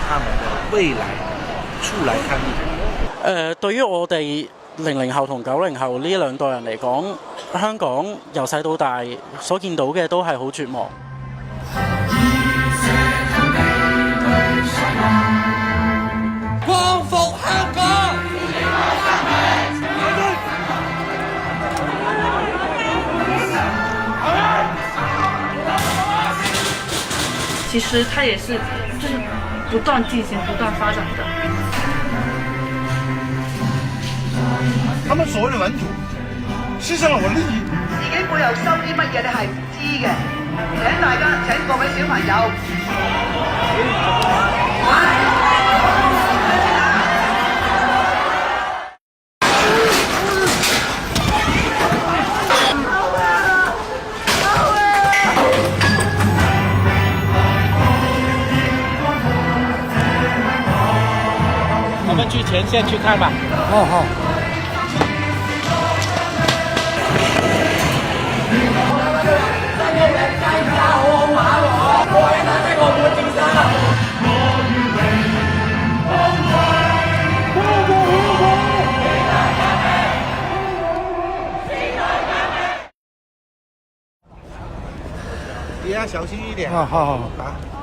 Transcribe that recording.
他們的未來出來抗議。對於我哋00後同90後呢兩代人嚟講，香港由細到大所見到嘅都係好絕望。光復香港！其實它也是就是不斷進行、不斷發展的。他們所謂的民主，犧牲了我利益。自己背後收啲乜嘢你係唔知嘅，請大家請各位小朋友。我們去前線去看吧。好。你要小心一點。好。啊。